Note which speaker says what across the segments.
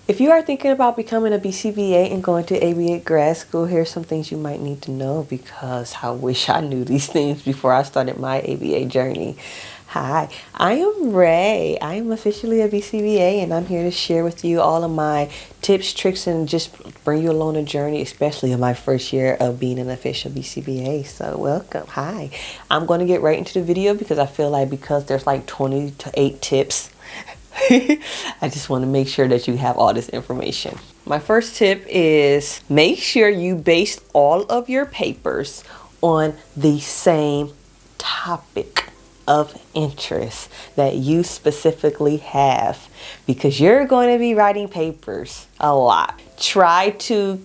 Speaker 1: If you are thinking about becoming a BCBA and going to ABA grad school, here's some things you might need to know, because I wish I knew these things before I started my ABA journey. Hi, I am Ray. I am officially a BCBA, and I'm here to share with you all of my tips, tricks, and just bring you along a journey, especially in my first year of being an official BCBA. So welcome. Hi. I'm going to get right into the video because I feel like because there's like 28 tips, I just want to make sure that you have all this information. My first tip is make sure you base all of your papers on the same topic of interest that you specifically have, because you're going to be writing papers a lot. Try to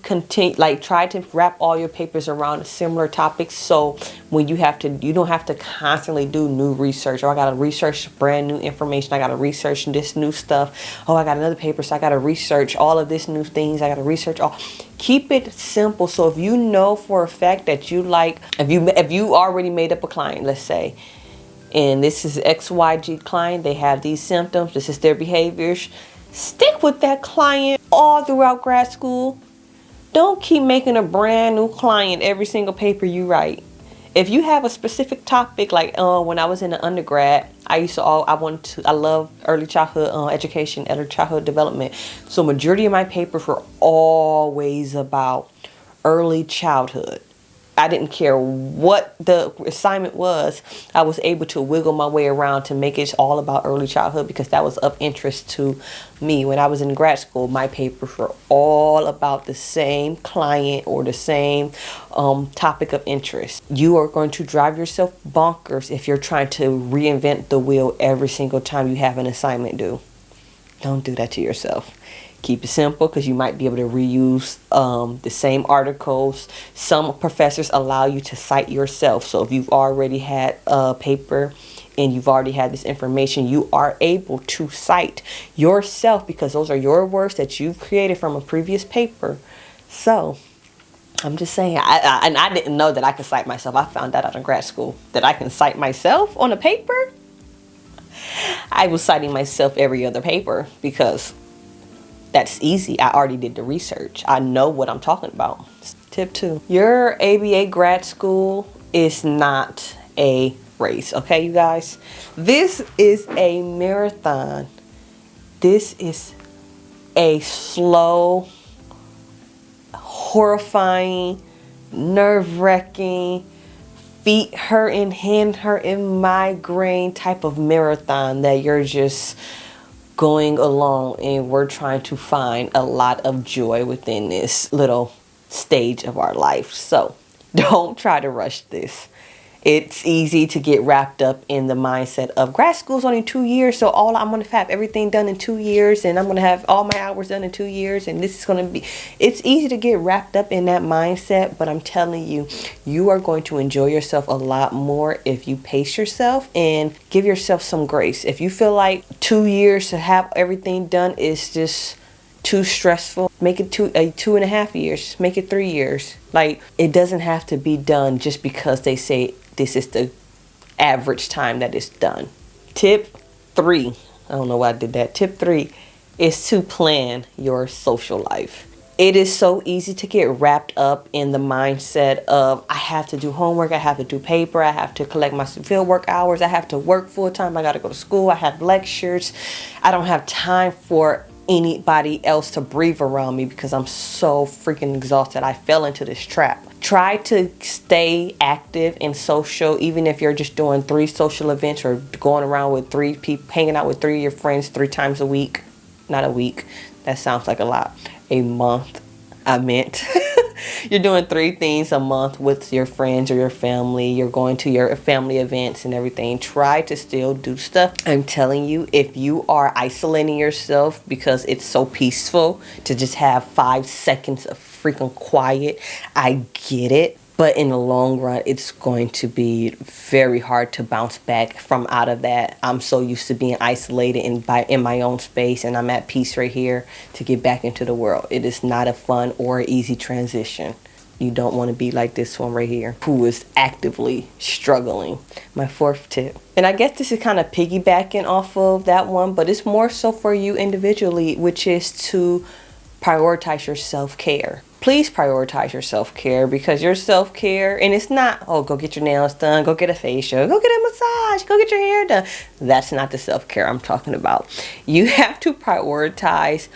Speaker 1: wrap all your papers around a similar topic, so when you don't have to constantly do new research. Oh, I gotta research brand new information, I gotta research this new stuff. Oh, I got another paper, so I gotta research all of this new things. I gotta research all. Keep it simple. So if you know for a fact that you like, if you already made up a client, let's say, and this is XYG client, they have these symptoms, this is their behaviors, stick with that client all throughout grad school. Don't keep making a brand new client every single paper you write. If you have a specific topic, like when I was in the undergrad, I love early childhood education, early childhood development. So majority of my papers were always about early childhood. I didn't care what the assignment was. I was able to wiggle my way around to make it all about early childhood, because that was of interest to me. When I was in grad school, my papers were all about the same client or the same topic of interest. You are going to drive yourself bonkers if you're trying to reinvent the wheel every single time you have an assignment due. Don't do that to yourself. Keep it simple, because you might be able to reuse the same articles. Some professors allow you to cite yourself. So if you've already had a paper and you've already had this information, you are able to cite yourself, because those are your words that you've created from a previous paper. So I'm just saying, I didn't know that I could cite myself. I found that out in grad school, that I can cite myself on a paper. I was citing myself every other paper because that's easy. I already did the research. I know what I'm talking about. Tip 2. Your ABA grad school is not a race, okay, you guys? This is a marathon. This is a slow, horrifying, nerve-wracking, feet hurting, hand hurting, migraine type of marathon that you're just going along, and we're trying to find a lot of joy within this little stage of our life. So don't try to rush this. It's easy to get wrapped up in the mindset of grad school's only 2 years, so I'm going to have everything done in 2 years, and I'm going to have all my hours done in 2 years, and this is going to be... It's easy to get wrapped up in that mindset, but I'm telling you, you are going to enjoy yourself a lot more if you pace yourself and give yourself some grace. If you feel like 2 years to have everything done is just too stressful, make it 2.5 years, make it 3 years. Like, it doesn't have to be done just because they say this is the average time that it's done. Tip 3. I don't know why I did that. Tip 3 is to plan your social life. It is so easy to get wrapped up in the mindset of, I have to do homework, I have to do paper, I have to collect my fieldwork hours, I have to work full time, I got to go to school, I have lectures. I don't have time for anybody else to breathe around me because I'm so freaking exhausted. I fell into this trap. Try to stay active and social, even if you're just doing 3 social events or going around with 3 people, hanging out with 3 of your friends 3 times a week. Not a week. That sounds like a lot. A month. I meant. You're doing 3 things a month with your friends or your family. You're going to your family events and everything. Try to still do stuff. I'm telling you, if you are isolating yourself because it's so peaceful to just have 5 seconds of freaking quiet, I get it. But in the long run, it's going to be very hard to bounce back from out of that. I'm so used to being isolated in my own space, and I'm at peace right here to get back into the world. It is not a fun or easy transition. You don't want to be like this one right here, who is actively struggling. My fourth tip, and I guess this is kind of piggybacking off of that one, but it's more so for you individually, which is to prioritize your self-care. Please prioritize your self-care, because your self-care, and it's not, oh, go get your nails done, go get a facial, go get a massage, go get your hair done. That's not the self-care I'm talking about. You have to prioritize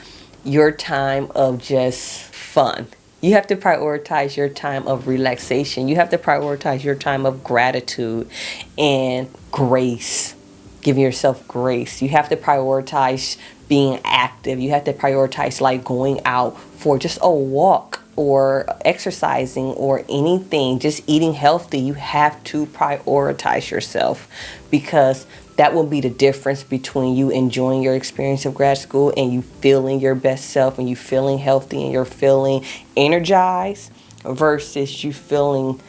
Speaker 1: your time of just fun. You have to prioritize your time of relaxation. You have to prioritize your time of gratitude and grace. Giving yourself grace. You have to prioritize being active. You have to prioritize like going out for just a walk or exercising or anything, just eating healthy. You have to prioritize yourself, because that will be the difference between you enjoying your experience of grad school and you feeling your best self and you feeling healthy and you're feeling energized, versus you feeling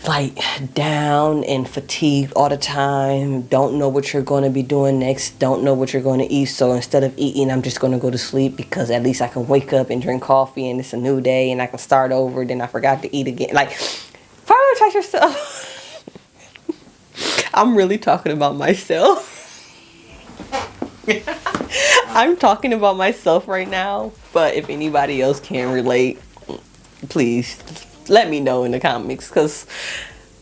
Speaker 1: like down and fatigued all the time, don't know what you're going to be doing next, don't know what you're going to eat. So instead of eating, I'm just going to go to sleep, because at least I can wake up and drink coffee and it's a new day and I can start over. Then I forgot to eat again. Like, prioritize yourself. I'm really talking about myself. I'm talking about myself right now, but if anybody else can relate, please let me know in the comments, because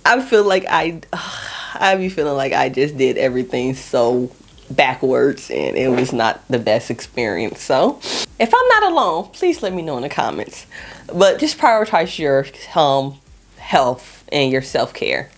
Speaker 1: I feel like I be feeling like I just did everything so backwards and it was not the best experience. So if I'm not alone, please let me know in the comments. But just prioritize your health and your self-care.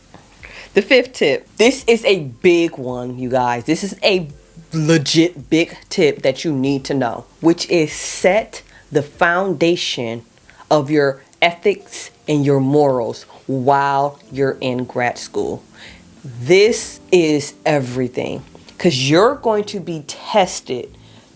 Speaker 1: The fifth tip. This is a big one, you guys. This is a legit big tip that you need to know, which is set the foundation of your ethics and your morals while you're in grad school. This is everything, because you're going to be tested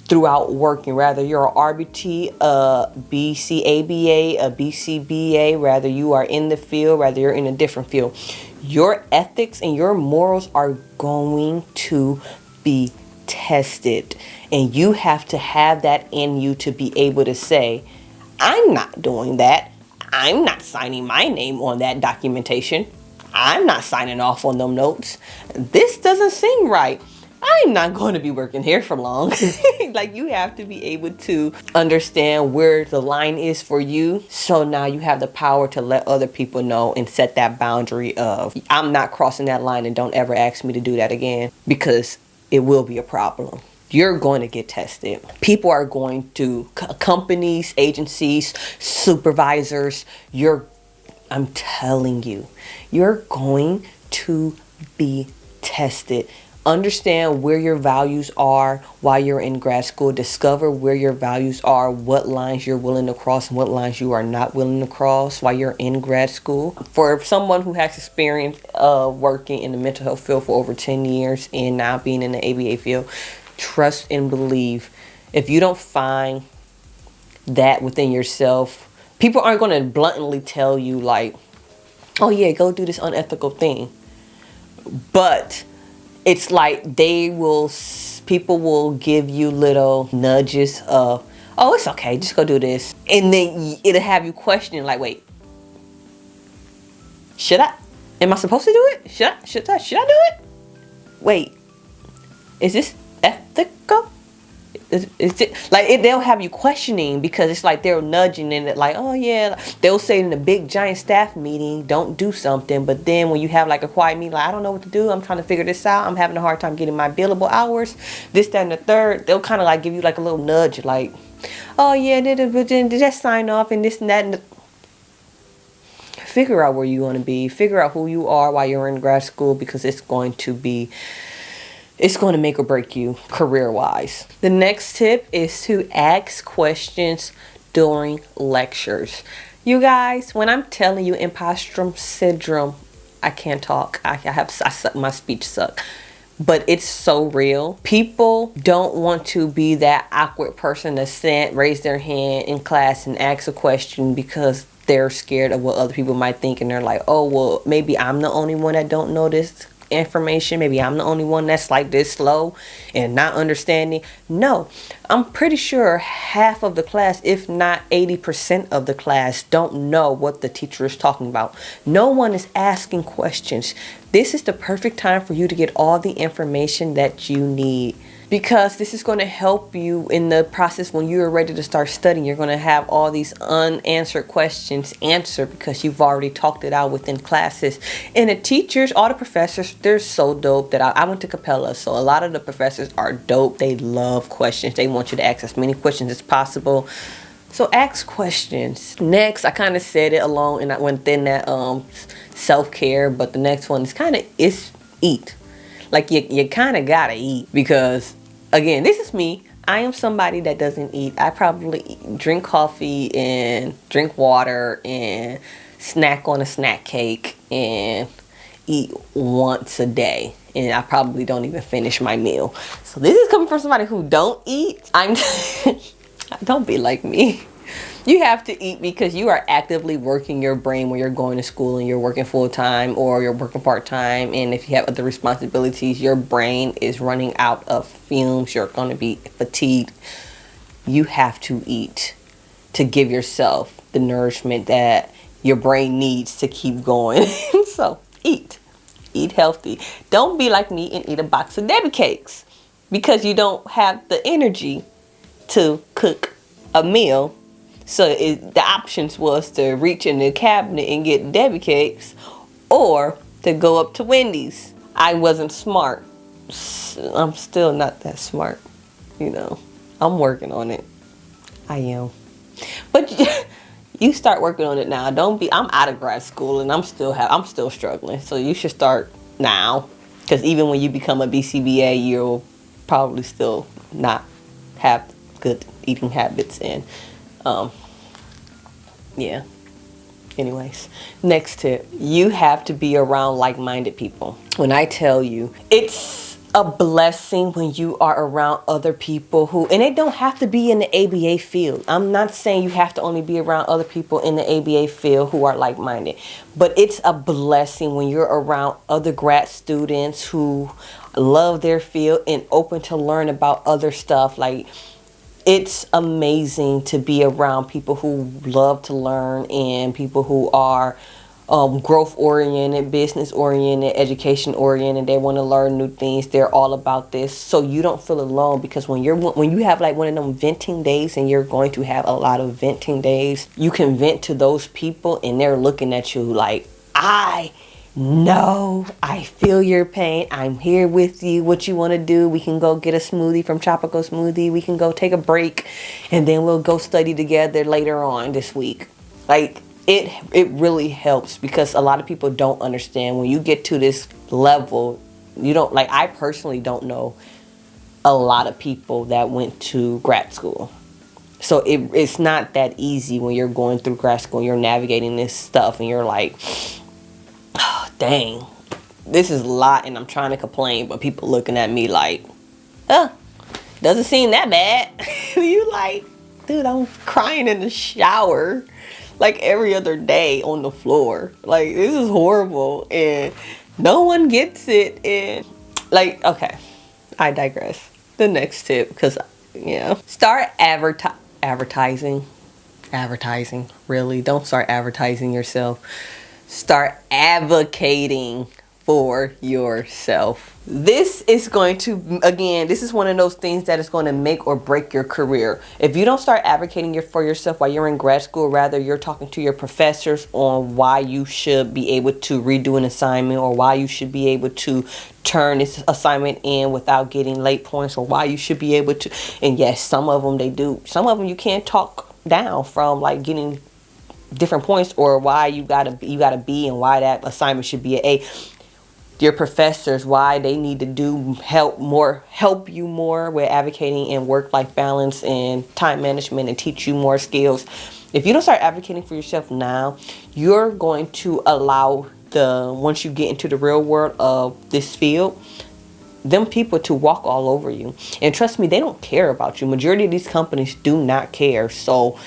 Speaker 1: throughout working, whether you're a RBT, a BCABA, a BCBA, whether you are in the field, whether you're in a different field. Your ethics and your morals are going to be tested, and you have to have that in you to be able to say, I'm not doing that. I'm not signing my name on that documentation. I'm not signing off on them notes. This doesn't seem right. I'm not going to be working here for long. Like, you have to be able to understand where the line is for you. So now you have the power to let other people know and set that boundary of, I'm not crossing that line, and don't ever ask me to do that again, because it will be a problem. You're going to get tested. People are going to, companies, agencies, supervisors, I'm telling you, you're going to be tested. Understand where your values are while you're in grad school. Discover where your values are, what lines you're willing to cross and what lines you are not willing to cross while you're in grad school. For someone who has experience working in the mental health field for over 10 years and now being in the ABA field, trust and believe, if you don't find that within yourself, people aren't going to bluntly tell you like, oh yeah, go do this unethical thing. But it's like people will give you little nudges of, oh, it's okay, just go do this. And then it'll have you questioning like, wait, am I supposed to do it? Should I do it? Wait, is this ethical? Is it like they'll have you questioning, because it's like they're nudging in it, like, oh yeah, they'll say in a big giant staff meeting, don't do something, but then when you have like a quiet meeting, like, I don't know what to do, I'm trying to figure this out, I'm having a hard time getting my billable hours, this, that, and the third, they'll kind of like give you like a little nudge, like, oh yeah, but then just sign off and this and that, and figure out where you want to be, figure out who you are while you're in grad school, because it's going to make or break you career-wise. The next tip is to ask questions during lectures. You guys, when I'm telling you imposter syndrome, I can't talk. My speech sucks. But it's so real. People don't want to be that awkward person to raise their hand in class and ask a question, because they're scared of what other people might think, and they're like, oh, well, maybe I'm the only one that don't know this information. Maybe I'm the only one that's like this slow and not understanding. No, I'm pretty sure half of the class, if not 80% of the class, don't know what the teacher is talking about. No one is asking questions. This is the perfect time for you to get all the information that you need, because this is going to help you in the process when you're ready to start studying. You're going to have all these unanswered questions answered because you've already talked it out within classes. And the teachers, all the professors, they're so dope that I went to Capella, so a lot of the professors are dope. They love questions. They want you to ask as many questions as possible. So ask questions. Next, I kind of said it along and I went within that self-care, but the next one is eat. Like you kind of gotta eat, because again, this is me. I am somebody that doesn't eat. I probably drink coffee and drink water and snack on a snack cake and eat once a day, and I probably don't even finish my meal. So this is coming from somebody who don't eat. Don't be like me. You have to eat because you are actively working your brain when you're going to school and you're working full-time or you're working part-time. And if you have other responsibilities, your brain is running out of fumes. You're going to be fatigued. You have to eat to give yourself the nourishment that your brain needs to keep going. So eat. Eat healthy. Don't be like me and eat a box of Debbie cakes because you don't have the energy to cook a meal. So the options was to reach in the cabinet and get Debbie cakes, or to go up to Wendy's. I wasn't smart. I'm still not that smart, you know. I'm working on it. I am. But you start working on it now. I'm out of grad school and I'm still struggling. So you should start now, because even when you become a BCBA, you'll probably still not have good eating habits. And yeah. Anyways, next tip, you have to be around like-minded people. When I tell you, it's a blessing when you are around other people who, and they don't have to be in the ABA field. I'm not saying you have to only be around other people in the ABA field who are like-minded, but it's a blessing when you're around other grad students who love their field and open to learn about other stuff. Like, it's amazing to be around people who love to learn and people who are growth-oriented, business-oriented, education-oriented. They want to learn new things. They're all about this. So you don't feel alone, because when you have like one of them venting days, and you're going to have a lot of venting days, you can vent to those people and they're looking at you like, no, I feel your pain. I'm here with you. What you want to do? We can go get a smoothie from Tropical Smoothie. We can go take a break, and then we'll go study together later on this week. Like, it really helps, because a lot of people don't understand when you get to this level. You don't, like, I personally don't know a lot of people that went to grad school. So it's not that easy when you're going through grad school. You're navigating this stuff and you're like, oh, dang, this is a lot, and I'm trying to complain, but people looking at me like, doesn't seem that bad. You like, dude, I'm crying in the shower like every other day on the floor. Like, this is horrible, and no one gets it. And like, okay, I digress. The next tip, because start advertising. Really, don't start advertising yourself. Start advocating for yourself. This is going to, again, this is one of those things that is going to make or break your career. If you don't start advocating for yourself while you're in grad school, rather you're talking to your professors on why you should be able to redo an assignment, or why you should be able to turn this assignment in without getting late points, or why you should be able to, and yes, some of them they do. Some of them you can't talk down from, like getting different points, or why you got a B and why that assignment should be an A. Your professors, why they need to help you more with advocating and work-life balance and time management, and teach you more skills. If you don't start advocating for yourself now, you're going to allow once you get into the real world of this field, them people to walk all over you. And trust me, they don't care about you. Majority of these companies do not care. So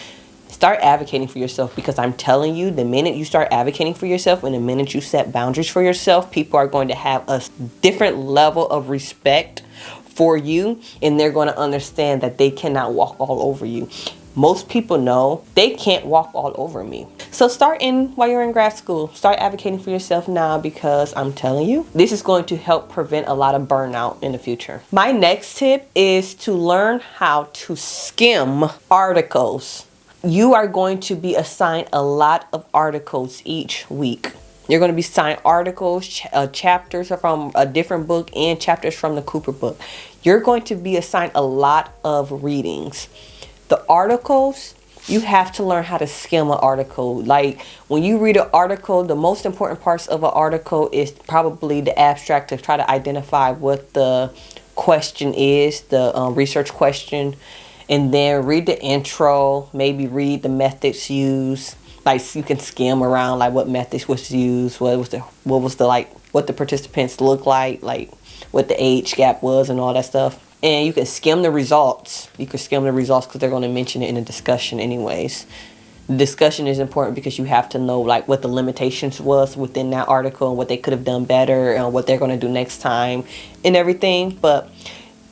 Speaker 1: Start advocating for yourself, because I'm telling you, the minute you start advocating for yourself and the minute you set boundaries for yourself, people are going to have a different level of respect for you, and they're going to understand that they cannot walk all over you. Most people know they can't walk all over me. So start while you're in grad school. Start advocating for yourself now, because I'm telling you, this is going to help prevent a lot of burnout in the future. My next tip is to learn how to skim articles. You are going to be assigned a lot of articles each week. You're going to be assigned articles, chapters from a different book and chapters from the Cooper book. You're going to be assigned a lot of readings. The articles, you have to learn how to skim an article. Like when you read an article, the most important parts of an article is probably the abstract, to try to identify what the question is, the research question. And then read the intro, maybe read the methods used. Like you can skim around like what methods was used, what the participants look like what the age gap was and all that stuff. And you can skim the results. You can skim the results because they're going to mention it in a discussion anyways. The discussion is important because you have to know like what the limitations was within that article and what they could have done better and what they're going to do next time and everything. But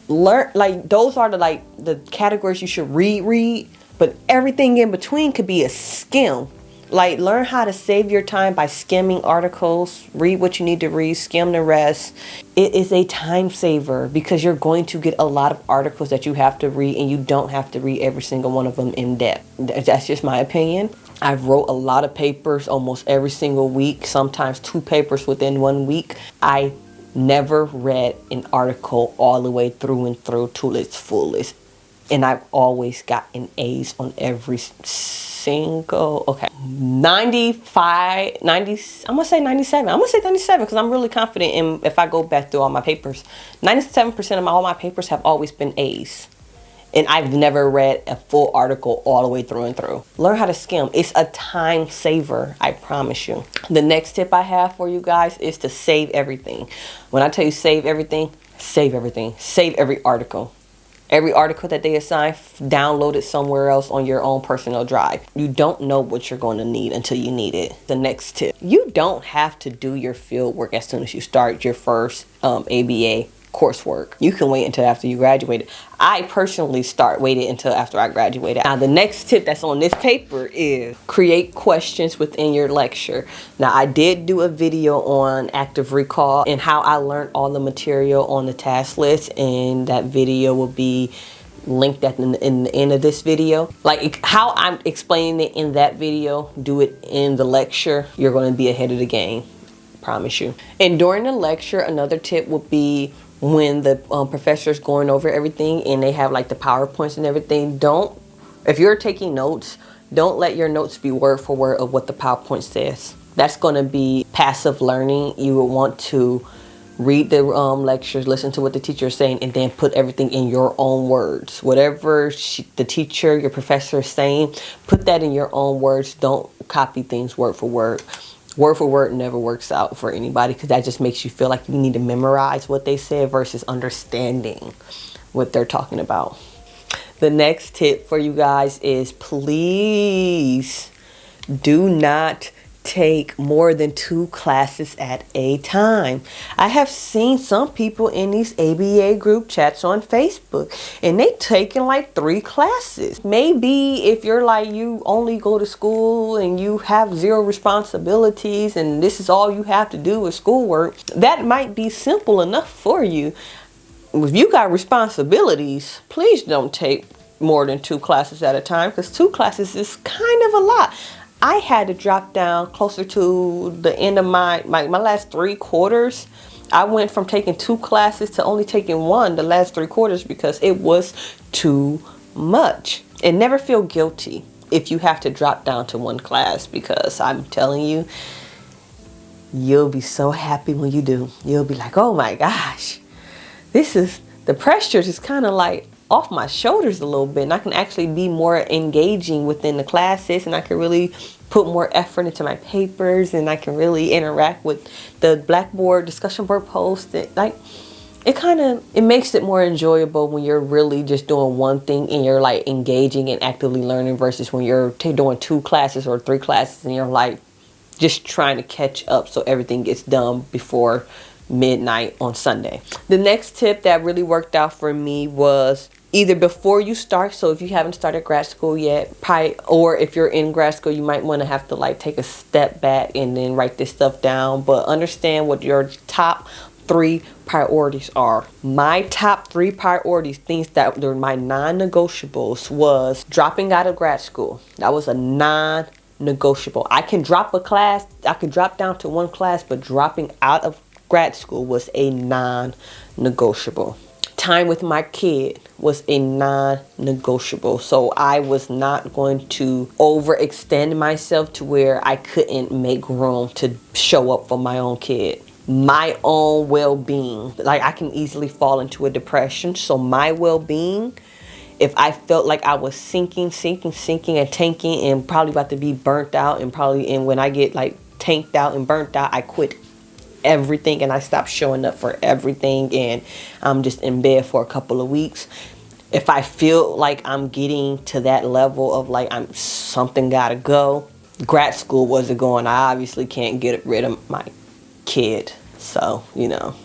Speaker 1: learn, like, those are the categories you should read, but everything in between could be a skim. Like, learn how to save your time by skimming articles. Read what you need to read, skim the rest. It is a time saver because you're going to get a lot of articles that you have to read, and you don't have to read every single one of them in depth. That's just my opinion. I've wrote a lot of papers almost every single week, sometimes 2 papers within 1 week. I never read an article all the way through and through to its fullest. And I've always gotten A's on every single, 95, 90, I'm going to say 97. I'm going to say 97 because I'm really confident in, if I go back through all my papers, 97% of all my papers have always been A's. And I've never read a full article all the way through and through. Learn how to skim. It's a time saver, I promise you. The next tip I have for you guys is to save everything. When I tell you save everything, save everything. Save every article. Every article that they assign, download it somewhere else on your own personal drive. You don't know what you're going to need until you need it. The next tip, you don't have to do your field work as soon as you start your first ABA coursework. You can wait until after you graduated. I personally waited until after I graduated. Now the next tip that's on this paper is create questions within your lecture. Now I did do a video on active recall and how I learned all the material on the task list, and that video will be linked in the end of this video. Like how I'm explaining it in that video, do it in the lecture. You're going to be ahead of the game, promise you. And during the lecture, another tip would be when the professor's going over everything and they have like the PowerPoints and everything, if you're taking notes, don't let your notes be word for word of what the PowerPoint says. That's going to be passive learning. You will want to read the lectures, listen to what the teacher is saying, and then put everything in your own words. Whatever the teacher, your professor is saying, put that in your own words. Don't copy things word for word. Word for word never works out for anybody because that just makes you feel like you need to memorize what they said versus understanding what they're talking about. The next tip for you guys is please do not take more than 2 classes at a time. I have seen some people in these ABA group chats on Facebook and they taking like 3 classes. Maybe if you're like, you only go to school and you have 0 responsibilities and this is all you have to do with schoolwork, that might be simple enough for you. If you got responsibilities, please don't take more than 2 classes at a time, because 2 classes is kind of a lot. I had to drop down closer to the end of my last 3 quarters. I went from taking 2 classes to only taking 1 the last 3 quarters because it was too much. And never feel guilty if you have to drop down to 1 class, because I'm telling you, you'll be so happy when you do. You'll be like, oh my gosh, the pressure is kind of like off my shoulders a little bit, and I can actually be more engaging within the classes, and I can really put more effort into my papers, and I can really interact with the Blackboard discussion board posts. It's it makes it more enjoyable when you're really just doing one thing and you're like engaging and actively learning versus when you're doing 2 classes or 3 classes and you're like just trying to catch up so everything gets done before midnight on Sunday. The next tip that really worked out for me was either before you start, so if you haven't started grad school yet, or if you're in grad school, you might want to have to like take a step back and then write this stuff down, but understand what your top 3 priorities are. My top 3 priorities, things that were my non-negotiables, was dropping out of grad school. That was a non-negotiable. I can drop a class, I could drop down to 1 class, but dropping out of grad school was a non-negotiable. Time with my kid was a non-negotiable. So I was not going to overextend myself to where I couldn't make room to show up for my own kid. My own well-being, like I can easily fall into a depression. So my well-being, if I felt like I was sinking and tanking and probably about to be burnt out, and when I get like tanked out and burnt out, I quit everything and I stopped showing up for everything and I'm just in bed for a couple of weeks. If I feel like I'm getting to that level of like something gotta go, grad school wasn't going. I obviously can't get rid of my kid, so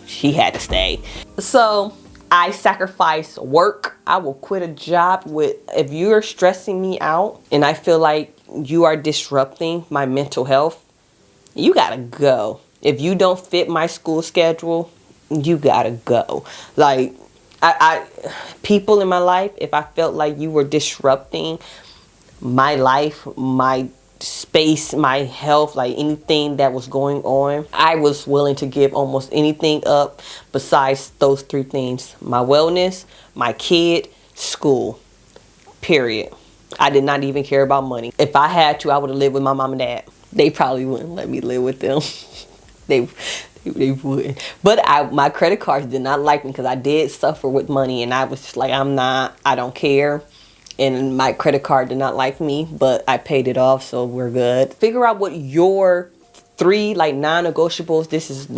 Speaker 1: she had to stay. So I sacrifice work. I will quit a job if you're stressing me out and I feel like you are disrupting my mental health, you gotta go. If you don't fit my school schedule, you gotta go. Like people in my life, if I felt like you were disrupting my life, my space, my health, like anything that was going on, I was willing to give almost anything up besides those 3 things: my wellness, my kid, school, period. I did not even care about money. If I had to, I would have lived with my mom and dad. They probably wouldn't let me live with them. they wouldn't. But my credit cards did not like me because I did suffer with money and I was just like, I don't care. And my credit card did not like me, but I paid it off, so we're good. Figure out what your 3 like non-negotiables. This is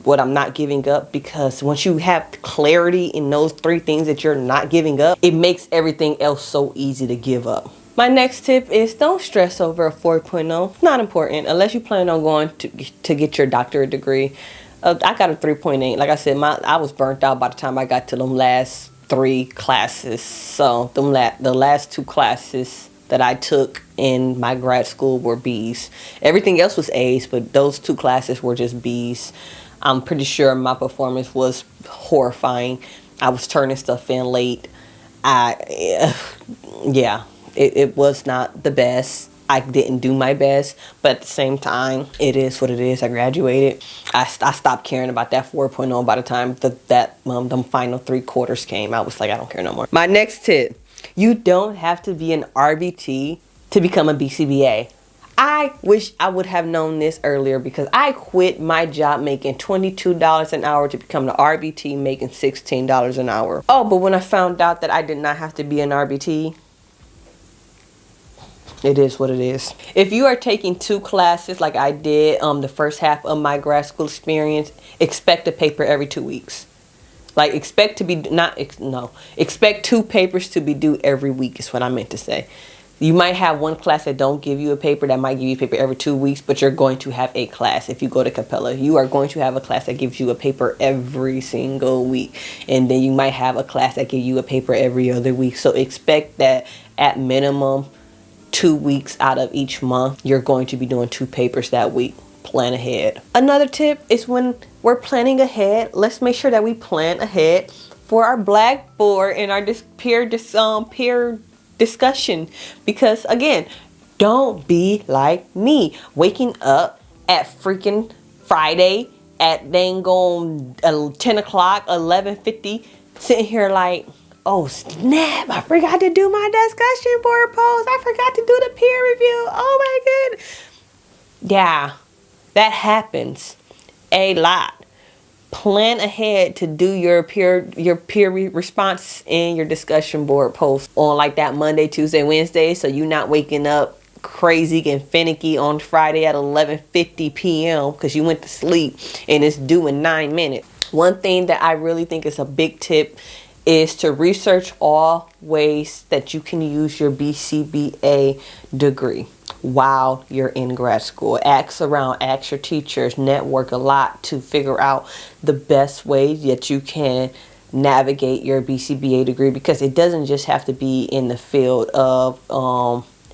Speaker 1: what I'm not giving up, because once you have clarity in those 3 things that you're not giving up, it makes everything else so easy to give up. My next tip is don't stress over a 4.0. Not important unless you plan on going to get your doctorate degree. I got a 3.8. Like I said, I was burnt out by the time I got to them last 3 classes. So the last 2 classes that I took in my grad school were B's. Everything else was A's, but those 2 classes were just B's. I'm pretty sure my performance was horrifying. I was turning stuff in late. Yeah, it was not the best. I didn't do my best, but at the same time, it is what it is. I graduated. I stopped caring about that 4.0 by the time them final 3 quarters came. I was like, I don't care no more. My next tip: you don't have to be an RBT to become a BCBA. I wish I would have known this earlier, because I quit my job making $22 an hour to become the RBT making $16 an hour. Oh, but when I found out that I did not have to be an RBT, it is what it is. If you are taking 2 classes like I did the first half of my grad school experience, expect a paper every 2 weeks. Like expect 2 papers to be due every week is what I meant to say. You might have 1 class that don't give you a paper, that might give you a paper every 2 weeks, but you're going to have a class. If you go to Capella, you are going to have a class that gives you a paper every single week. And then you might have a class that gives you a paper every other week. So expect that at minimum 2 weeks out of each month, you're going to be doing 2 papers that week. Plan ahead. Another tip is when we're planning ahead, let's make sure that we plan ahead for our Blackboard and our peer discussion. Because again, don't be like me, waking up at freaking Friday at dang on 10 o'clock, 11:50, sitting here like, oh snap, I forgot to do my discussion board post. I forgot to do the peer review. Oh my goodness. Yeah, that happens a lot. Plan ahead to do your peer response and your discussion board post on like that Monday, Tuesday, Wednesday, so you're not waking up crazy and finicky on Friday at 11:50 p.m. because you went to sleep and it's due in 9 minutes. One thing that I really think is a big tip is to research all ways that you can use your BCBA degree while you're in grad school. Ask around, ask your teachers, network a lot to figure out the best ways that you can navigate your BCBA degree, because it doesn't just have to be in the field of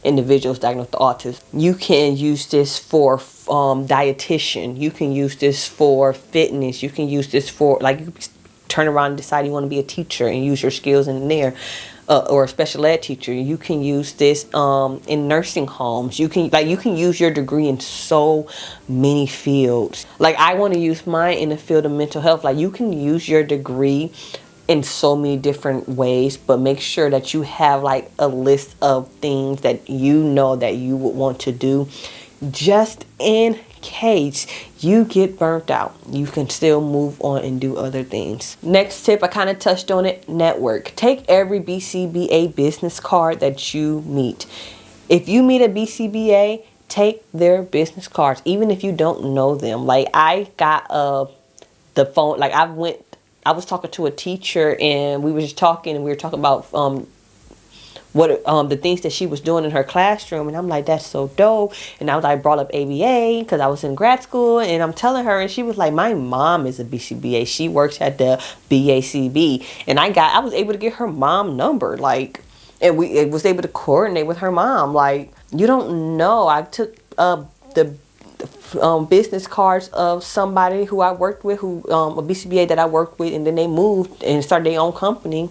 Speaker 1: individuals diagnosed with autism. You can use this for dietitian. You can use this for fitness. You can use this for, like, you turn around and decide you want to be a teacher and use your skills in there, or a special ed teacher. You can use this in nursing homes. You can use your degree in so many fields. Like, I want to use mine in the field of mental health. Like, you can use your degree in so many different ways, but make sure that you have like a list of things that you know that you would want to do, just in case you get burnt out. You can still move on and do other things. Next tip, I kind of touched on it: network. Take every BCBA business card that you meet. If you meet a BCBA, take their business cards, even if you don't know them. Like, I got the phone, like, I was talking to a teacher, and we were just talking, and we were talking about the things that she was doing in her classroom, and I'm like, that's so dope. And I brought up ABA because I was in grad school, and I'm telling her, and she was like, my mom is a BCBA. She works at the BACB, and I was able to get her mom number, like, and we was able to coordinate with her mom. Like, you don't know. I took the business cards of somebody who I worked with, who a BCBA that I worked with, and then they moved and started their own company.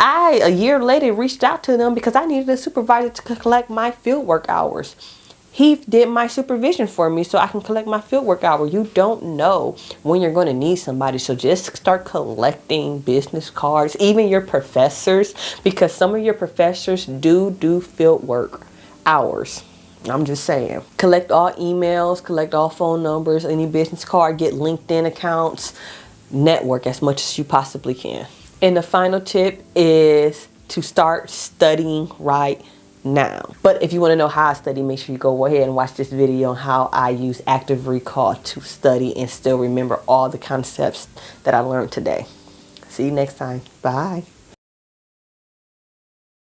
Speaker 1: A year later, reached out to them because I needed a supervisor to collect my fieldwork hours. He did my supervision for me so I can collect my fieldwork hour. You don't know when you're going to need somebody, so just start collecting business cards, even your professors, because some of your professors do fieldwork hours. I'm just saying. Collect all emails, collect all phone numbers, any business card, get LinkedIn accounts, network as much as you possibly can. And the final tip is to start studying right now. But if you want to know how I study, make sure you go ahead and watch this video on how I use active recall to study and still remember all the concepts that I learned today. See you next time. Bye.